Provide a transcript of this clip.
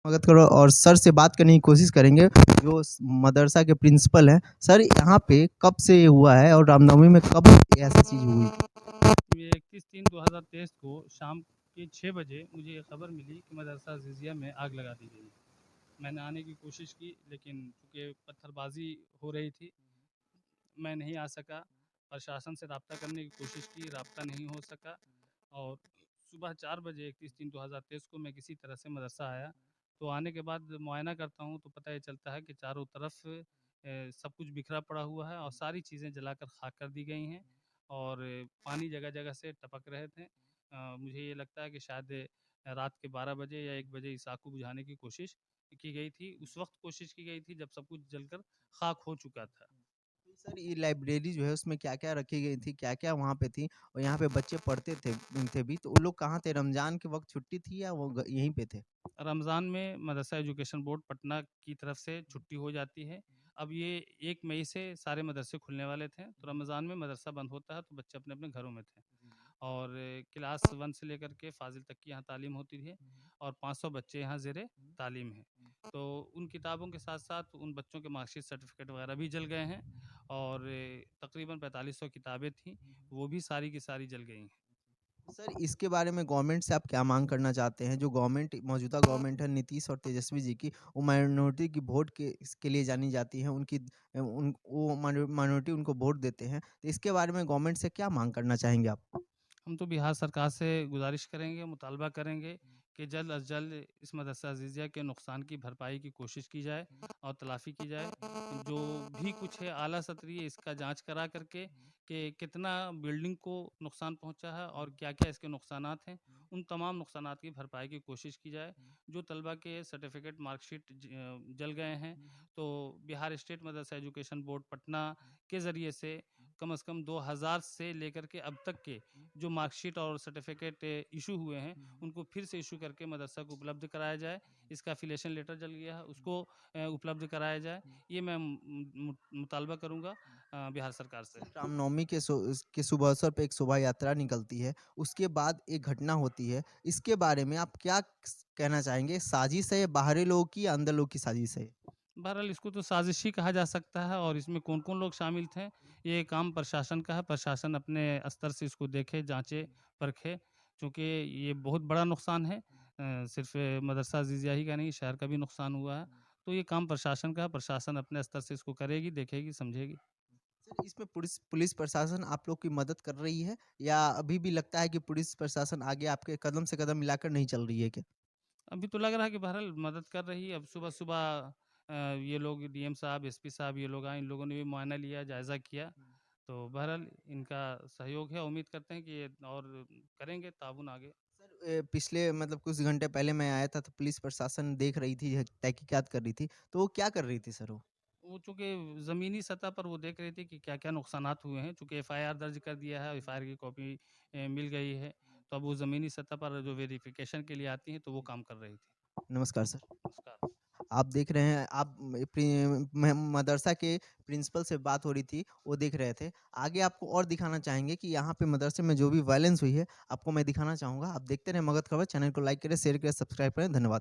स्वागत करो और सर से बात करने की कोशिश करेंगे जो मदरसा के प्रिंसिपल हैं। सर यहाँ पे कब से ये हुआ है और रामनवमी में कब ऐसी चीज़ हुई? ये 31/3/2023 को शाम के 6 बजे मुझे ये खबर मिली कि मदरसा अज़ीज़िया में आग लगा दी गई है। मैंने आने की कोशिश की, लेकिन चूँकि पत्थरबाज़ी हो रही थी, मैं नहीं आ सका। प्रशासन से राब्ता करने की कोशिश की, राब्ता नहीं हो सका। और सुबह 4 बजे 31/3/2023 को मैं किसी तरह से मदरसा आया। तो आने के बाद मुआयना करता हूँ तो पता ये चलता है कि चारों तरफ सब कुछ बिखरा पड़ा हुआ है और सारी चीज़ें जलाकर खाक कर दी गई हैं। और पानी जगह-जगह से टपक रहे थे। मुझे ये लगता है कि शायद रात के 12 बजे या 1 बजे इस आग को बुझाने की कोशिश की गई थी। उस वक़्त कोशिश की गई थी जब सब कुछ जलकर खाक हो चुका था। तो सर ये लाइब्रेरी जो है उसमें क्या-क्या रखी गई थी? क्या-क्या वहाँ पे थी? और यहाँ पे बच्चे पढ़ते थे भी तो वो लोग कहाँ थे? रमज़ान के वक़्त छुट्टी थी या वो यहीं पे थे? रमज़ान में मदरसा एजुकेशन बोर्ड पटना की तरफ से छुट्टी हो जाती है। अब ये 1 मई से सारे मदरसे खुलने वाले थे, तो रमज़ान में मदरसा बंद होता है, तो बच्चे अपने-अपने घरों में थे। और क्लास 1 से लेकर के फ़ाज़िल तक की यहाँ तालीम होती थी और 500 बच्चे यहाँ ज़ेरे तालीम हैं। तो उन किताबों के साथ-साथ उन बच्चों के मार्कशीट सर्टिफ़िकेट वगैरह भी जल गए हैं। और तकरीबन 4500 किताबें थीं, वो भी सारी की सारी जल गई हैं। सर इसके बारे में गवर्नमेंट से आप क्या माँग करना चाहते हैं? जो गवर्नमेंट मौजूदा गवर्नमेंट है नीतीश और तेजस्वी जी की, वो माइनॉरिटी की वोट के इसके लिए जानी जाती है। उनकी उन वो माइनॉरिटी उनको वोट देते हैं। तो इसके बारे में गवर्नमेंट से क्या माँग करना चाहेंगे आप? हम तो बिहार सरकार से गुज़ारिश करेंगे, मुतालबा करेंगे कि जल्द अज़ जल्द इस मदरसा अज़ीज़िया के नुकसान की भरपाई की कोशिश की जाए और तलाफ़ी की जाए। जो भी कुछ है आला सतरीय इसका जाँच करा करके कि कितना बिल्डिंग को नुकसान पहुँचा है और क्या-क्या इसके नुकसानात हैं, उन तमाम नुकसानात की भरपाई की कोशिश की जाए। जो तलबा के सर्टिफ़िकेट, मार्कशीट जल गए हैं, तो बिहार स्टेट मदरसा एजुकेशन बोर्ड पटना के ज़रिए से कम से कम 2000 से लेकर के अब तक के जो मार्कशीट और सर्टिफिकेट इशू हुए हैं, उनको फिर से इशू करके मदरसा को उपलब्ध कराया जाए। इसका एफिलिएशन लेटर जल गया है, उसको उपलब्ध कराया जाए। ये मैं मुतालबा करूँगा बिहार सरकार से। रामनवमी के शुभ अवसर पे एक शोभा यात्रा निकलती है, उसके बाद एक घटना होती है। इसके बारे में आप क्या कहना चाहेंगे? साजिश है, बाहरी लोगों की या अंदर लोगों की साजिश है? बहरहाल इसको तो साजिश ही कहा जा सकता है और इसमें कौन-कौन लोग शामिल थे, ये काम प्रशासन का है। प्रशासन अपने स्तर से इसको देखे, जाँचे, परखे, चूँकि ये बहुत बड़ा नुकसान है। सिर्फ़ मदरसा अज़ीज़िया ही का नहीं, शहर का भी नुकसान हुआ है। तो ये काम प्रशासन का है, प्रशासन अपने स्तर से इसको करेगी, देखेगी, समझेगी। सर इसमें पुलिस पुलिस प्रशासन आप लोग की मदद कर रही है या अभी भी लगता है कि पुलिस प्रशासन आगे आपके कदम से कदम मिलाकर नहीं चल रही है क्या? अभी तो लग रहा है कि बहरहाल मदद कर रही है। अब सुबह-सुबह ये लोग डीएम साहब, एसपी साहब ये लोग आए, इन लोगों ने भी मुआयना लिया, जायज़ा किया। तो बहरहाल इनका सहयोग है, उम्मीद करते हैं कि ये और करेंगे ताउन आगे। सर पिछले मतलब कुछ घंटे पहले मैं आया था तो पुलिस प्रशासन देख रही थी, तहकीकात कर रही थी, तो वो क्या कर रही थी सर वो? वो चूँकि ज़मीनी सतह पर वो देख रही थी कि क्या-क्या नुकसानात हुए हैं। चूँकि एफआईआर दर्ज कर दिया है, एफआईआर की कॉपी मिल गई है। तो अब वो ज़मीनी सतह पर जो वेरिफ़िकेशन के लिए आती हैं, तो वो काम कर रही थी। नमस्कार सर। नमस्कार। आप देख रहे हैं आप मदरसा के प्रिंसिपल से बात हो रही थी, वो देख रहे थे। आगे आपको और दिखाना चाहेंगे कि यहाँ पे मदरसे में जो भी वायलेंस हुई है, आपको मैं दिखाना चाहूँगा। आप देखते रहें मगध खबर, चैनल को लाइक करें, शेयर करें, सब्सक्राइब करें। धन्यवाद।